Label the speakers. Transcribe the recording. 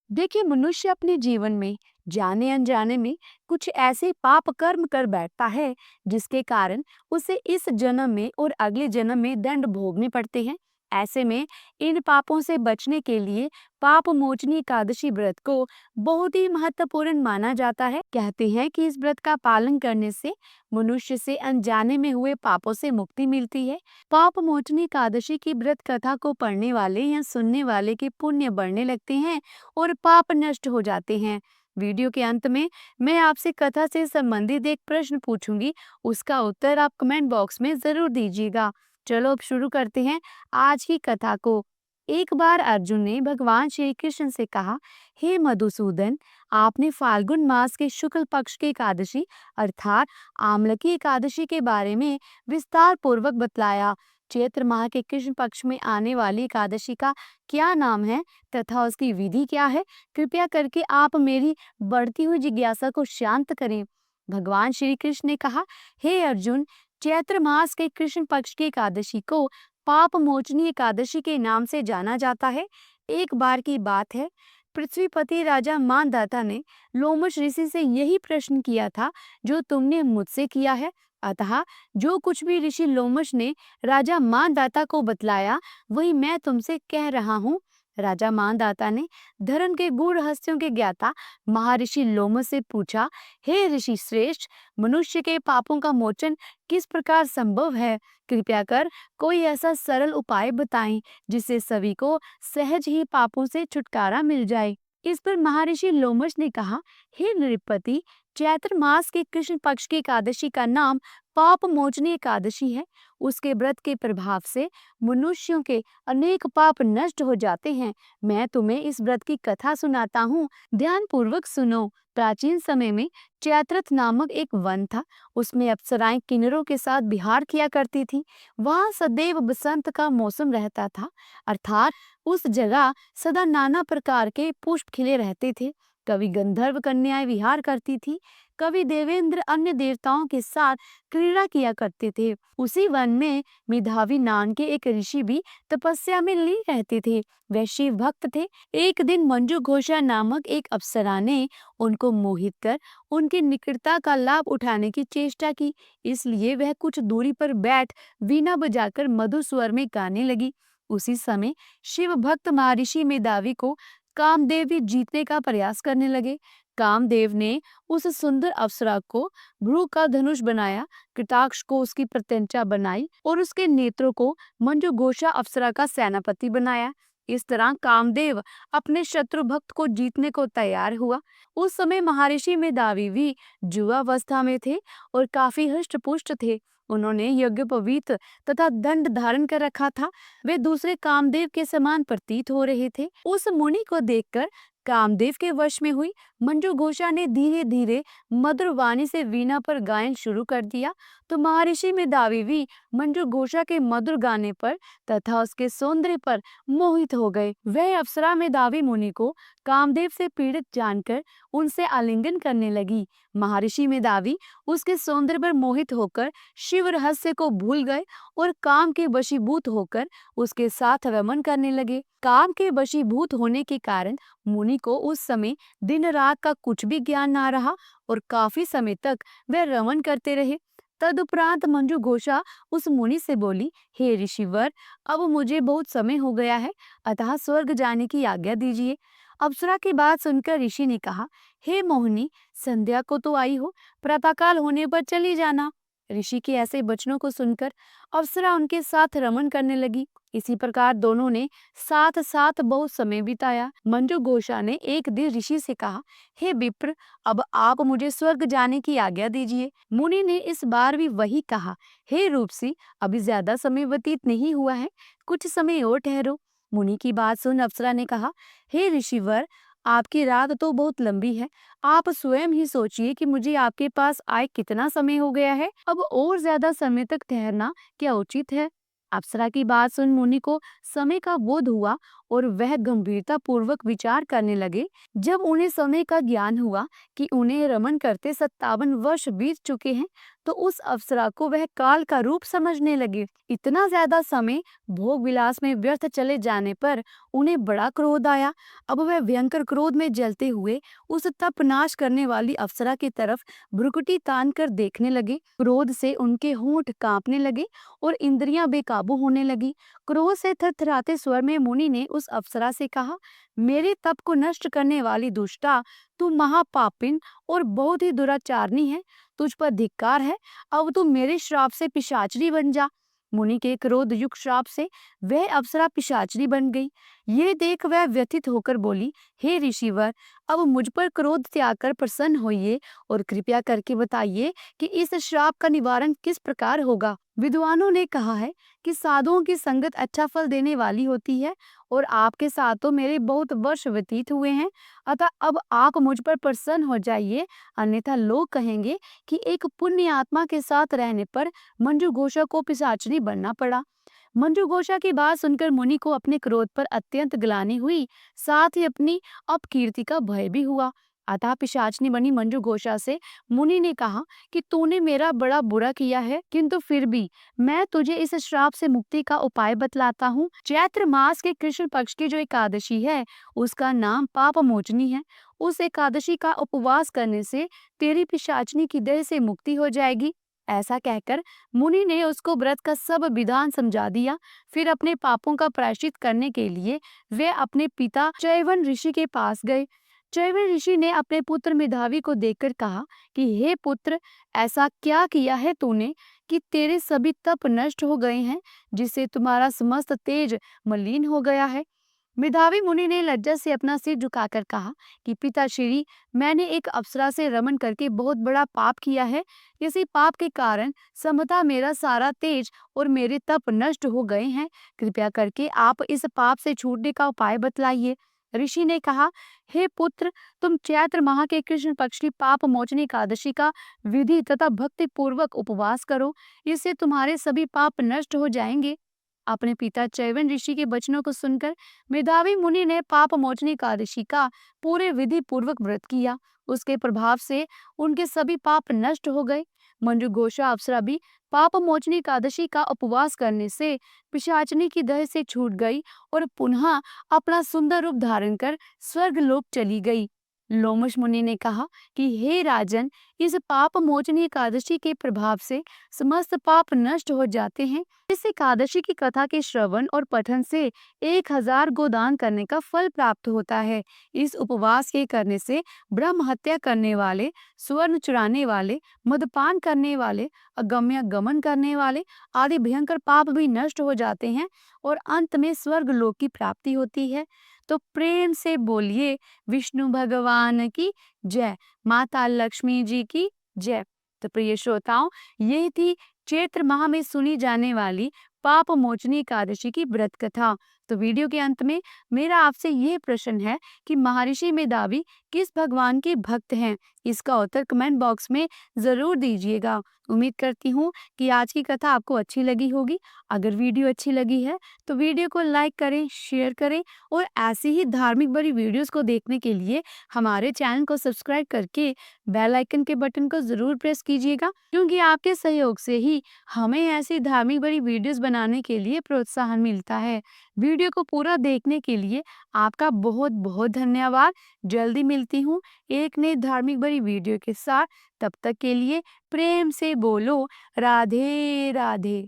Speaker 1: देखिए, मनुष्य अपने जीवन में जाने अनजाने में कुछ ऐसे पाप कर्म कर बैठता है जिसके कारण उसे इस जन्म में और अगले जन्म में दंड भोगने पड़ते हैं। ऐसे में इन पापों से बचने के लिए पाप मोचनी एकादशी व्रत को बहुत ही महत्वपूर्ण माना जाता है। कहते हैं कि इस व्रत का पालन करने से मनुष्य से अनजाने में हुए पापों से मुक्ति मिलती है। पाप मोचनी एकादशी की व्रत कथा को पढ़ने वाले या सुनने वाले के पुण्य बढ़ने लगते हैं और पाप नष्ट हो जाते हैं। वीडियो के अंत में मैं आपसे कथा से संबंधित एक प्रश्न पूछूंगी, उसका उत्तर आप कमेंट बॉक्स में जरूर दीजिएगा। चलो अब शुरू करते हैं आज की कथा को। एक बार अर्जुन ने भगवान श्री कृष्ण से कहा, हे मधुसूदन, आपने फाल्गुन मास के शुक्ल पक्ष की एकादशी अर्थात आम्ल की एकादशी के बारे में विस्तार पूर्वक बतलाया। चैत्र माह के कृष्ण पक्ष में आने वाली एकादशी का क्या नाम है तथा उसकी विधि क्या है? कृपया करके आप मेरी बढ़ती हुई जिज्ञासा को शांत करें। भगवान श्री कृष्ण ने कहा, हे अर्जुन, चैत्र मास के कृष्ण पक्ष की एकादशी को पाप मोचनी एकादशी के नाम से जाना जाता है। एक बार की बात है, पृथ्वीपति राजा मानदाता ने लोमश ऋषि से यही प्रश्न किया था जो तुमने मुझसे किया है। अतः जो कुछ भी ऋषि लोमश ने राजा मानदाता को बतलाया वही मैं तुमसे कह रहा हूँ। राजा मानदाता ने धर्म के गूढ़ रहस्यों के ज्ञाता महर्षि लोमश से पूछा, हे ऋषि श्रेष्ठ, मनुष्य के पापों का मोचन किस प्रकार संभव है? कृपया कर कोई ऐसा सरल उपाय बताएं जिससे सभी को सहज ही पापों से छुटकारा मिल जाए। इस पर महर्षि लोमश ने कहा, हे नृपति, चैत्र मास के कृष्ण पक्ष की एकादशी का नाम पाप मोचनी एकादशी है। उसके व्रत के प्रभाव से मनुष्यों के अनेक पाप नष्ट हो जाते हैं। मैं तुम्हें इस व्रत की कथा सुनाता हूँ, ध्यान पूर्वक सुनो। प्राचीन समय में चैत्रथ नामक एक वन था। उसमें अप्सराएं किन्नरों के साथ विहार किया करती थी। वहां सदैव बसंत का मौसम रहता था, अर्थात उस जगह सदा नाना प्रकार के पुष्प खिले रहते थे। कभी गंधर्व कन्याएं विहार करती थी, कभी देवेंद्र अन्य देवताओं के साथ क्रीड़ा किया करते थे। उसी वन में मेधावी नाम के एक ऋषि भी तपस्या में लीन रहते थे। वे शिव भक्त थे। एक दिन मंजू घोषा नामक एक अप्सरा ने उनको मोहित कर उनकी निकटता का लाभ उठाने की चेष्टा की। इसलिए वह कुछ दूरी पर बैठ वीणा बजाकर मधुर स्वर में गाने लगी। उसी समय शिव भक्त महर्षि मेधावी को कामदेव भी जीतने का प्रयास करने लगे। कामदेव ने उस सुंदर अप्सरा को भ्रू का धनुष बनाया, कृताक्ष को उसकी प्रत्यंचा बनाई और उसके नेत्रों को मंजू घोषा अप्सरा का सेनापति बनाया। इस तरह कामदेव अपने शत्रु भक्त को जीतने को तैयार हुआ। उस समय महर्षि मेधावी भी युवावस्था में थे और काफी हृष्ट पुष्ट थे। उन्होंने यज्ञोपवीत तथा दंड धारण कर रखा था। वे दूसरे कामदेव के समान प्रतीत हो रहे थे। उस मुनि को देखकर कामदेव के वश में हुई मंजू घोषा ने धीरे धीरे मधुर वाणी से वीणा पर गायन शुरू कर दिया। तो महर्षि मेधावी भी मंजू घोषा के मधुर गाने पर तथा उसके सौंदर्य पर मोहित हो गए। वह अप्सरा मेधावी मुनि को कामदेव से पीड़ित जानकर उनसे आलिंगन करने लगी। महर्षि मेधावी उसके सौंदर्य पर मोहित होकर शिव रहस्य को भूल गए और काम के वशीभूत होकर उसके साथ रमन करने लगे। काम के वशीभूत होने के कारण मुनि को उस समय दिन रात का कुछ भी ज्ञान ना रहा और काफी समय तक वह रमन करते रहे। तदुपरांत मंजू घोषा उस मुनि से बोली, हे ऋषिवर, अब मुझे बहुत समय हो गया है, अतः स्वर्ग जाने की आज्ञा दीजिए। अप्सरा की बात सुनकर ऋषि ने कहा, हे मोहिनी, संध्या को तो आई हो, प्रातःकाल होने पर चली जाना। ऋषि के ऐसे वचनों को सुनकर अप्सरा उनके साथ रमन करने लगी। इसी प्रकार दोनों ने साथ साथ बहुत समय बिताया। मंजू घोषा ने एक दिन ऋषि से कहा, हे विप्र, अब आप मुझे स्वर्ग जाने की आज्ञा दीजिए। मुनि ने इस बार भी वही कहा, हे रूपसी, अभी ज्यादा समय व्यतीत नहीं हुआ है, कुछ समय और ठहरो। मुनि की बात सुन अप्सरा ने कहा, हे ऋषिवर, आपकी रात तो बहुत लंबी है। आप स्वयं ही सोचिए कि मुझे आपके पास आए कितना समय हो गया है। अब और ज्यादा समय तक ठहरना क्या उचित है? अप्सरा की बात सुन मुनि को समय का बोध हुआ और वह गंभीरता पूर्वक विचार करने लगे। जब उन्हें समय का ज्ञान हुआ कि उन्हें रमन करते 57 वर्ष बीत चुके हैं, तो उस अप्सरा को वह काल का रूप समझने लगे। इतना ज्यादा समय भोग विलास में व्यर्थ चले जाने पर उन्हें बड़ा क्रोध आया। अब वह भयंकर क्रोध में जलते हुए उस तप नाश करने वाली अप्सरा की तरफ भ्रुकुटी तान कर देखने लगे। क्रोध से उनके होंठ कांपने लगे और इंद्रियां बेकाबू होने लगी। क्रोध से थरथराते स्वर में मुनि ने उस अप्सरा से कहा, मेरे तप को नष्ट करने वाली दुष्टा, तू महापापिन और बहुत ही दुराचारनी है। तुझ पर धिक्कार है। अब तू मेरे श्राप से पिशाचनी बन जा। मुनि के क्रोध युक्त श्राप से वह अप्सरा पिशाचनी बन गई। ये देख वह व्यथित होकर बोली, हे ऋषिवर, अब मुझ पर क्रोध त्याग कर प्रसन्न होइए और कृपया करके बताइए कि इस श्राप का निवारण किस प्रकार होगा। विद्वानों ने कहा है कि साधुओं की संगत अच्छा फल देने वाली होती है और आपके साथ तो मेरे बहुत वर्ष व्यतीत हुए हैं। अतः अब आप मुझ पर प्रसन्न हो जाइए, अन्यथा लोग कहेंगे कि एक पुण्य आत्मा के साथ रहने पर मंजू घोषा को पिशाचनी बनना पड़ा। मंजू घोषा की बात सुनकर मुनि को अपने क्रोध पर अत्यंत ग्लानि हुई, साथ ही अपनी अपकीर्ति का भय भी हुआ। अतः पिशाचनी बनी मंजू घोषा से मुनि ने कहा कि तूने मेरा बड़ा बुरा किया है, किंतु फिर भी मैं तुझे इस श्राप से मुक्ति का उपाय बतलाता हूँ। चैत्र मास के कृष्ण पक्ष की जो एकादशी है, उसका नाम पाप मोचनी है। उस एकादशी का उपवास करने से तेरी पिशाचनी की देह से मुक्ति हो जाएगी। ऐसा कहकर मुनि ने उसको व्रत का सब विधान समझा दिया। फिर अपने पापों का प्रायश्चित करने के लिए वे अपने पिता चैवन ऋषि के पास गए। चैवन ऋषि ने अपने पुत्र मेधावी को देखकर कहा कि हे पुत्र, ऐसा क्या किया है तूने कि तेरे सभी तप नष्ट हो गए हैं, जिससे तुम्हारा समस्त तेज मलिन हो गया है। मेधावी मुनि ने लज्जा से अपना सिर झुकाकर कहा कि पिताश्री, मैंने एक अप्सरा से रमन करके बहुत बड़ा पाप किया है। इसी पाप के कारण समता मेरा सारा तेज और मेरे तप नष्ट हो गए हैं। कृपया करके आप इस पाप से छूटने का उपाय बतलाइए। ऋषि ने कहा, हे पुत्र, तुम चैत्र माह के कृष्ण पक्ष की पाप मोचनी एकादशी का विधि तथा भक्ति पूर्वक उपवास करो। इससे तुम्हारे सभी पाप नष्ट हो जाएंगे। अपने पिता चैवन ऋषि के वचनों को सुनकर मेधावी मुनि ने पाप मोचनी एकादशी का पूरे विधि पूर्वक व्रत किया। उसके प्रभाव से उनके सभी पाप नष्ट हो गए। मंजू घोषा अप्सरा भी पाप मोचनी एकादशी का उपवास करने से पिशाचनी की दह से छूट गई और पुनः अपना सुंदर रूप धारण कर स्वर्ग लोक चली गई। लोमश मुनि ने कहा कि हे राजन, इस पाप मोचनी एकादशी के प्रभाव से समस्त पाप नष्ट हो जाते हैं। इस एकादशी की कथा के श्रवण और पठन से 1000 गोदान करने का फल प्राप्त होता है। इस उपवास के करने से ब्रह्म हत्या करने वाले, स्वर्ण चुराने वाले, मदपान करने वाले, अगम्य गमन करने वाले आदि भयंकर पाप भी नष्ट हो जाते हैं और अंत में स्वर्ग लोक की प्राप्ति होती है। तो प्रेम से बोलिए, विष्णु भगवान की जय, माता लक्ष्मी जी की जय। तो प्रिय श्रोताओं, ये थी चैत्र माह में सुनी जाने वाली पाप मोचनी एकादशी की व्रत कथा। तो वीडियो के अंत में मेरा आपसे ये प्रश्न है कि महर्षि मेधावी किस भगवान के भक्त हैं? इसका उत्तर कमेंट बॉक्स में जरूर दीजिएगा। उम्मीद करती हूँ कि आज की कथा आपको अच्छी लगी होगी। अगर वीडियो अच्छी लगी है तो वीडियो को लाइक करें, शेयर करें और ऐसी ही धार्मिक भरी वीडियोस को देखने के लिए हमारे चैनल को सब्सक्राइब करके बेल आइकन के बटन को जरूर प्रेस कीजिएगा, क्योंकि आपके सहयोग से ही हमें ऐसी धार्मिक भरी वीडियोस बनाने के लिए प्रोत्साहन मिलता है। वीडियो को पूरा देखने के लिए आपका बहुत बहुत धन्यवाद। जल्दी मिलती हूँ एक नई धार्मिक भरी वीडियो के साथ। तब तक के लिए प्रेम से बोलो राधे राधे।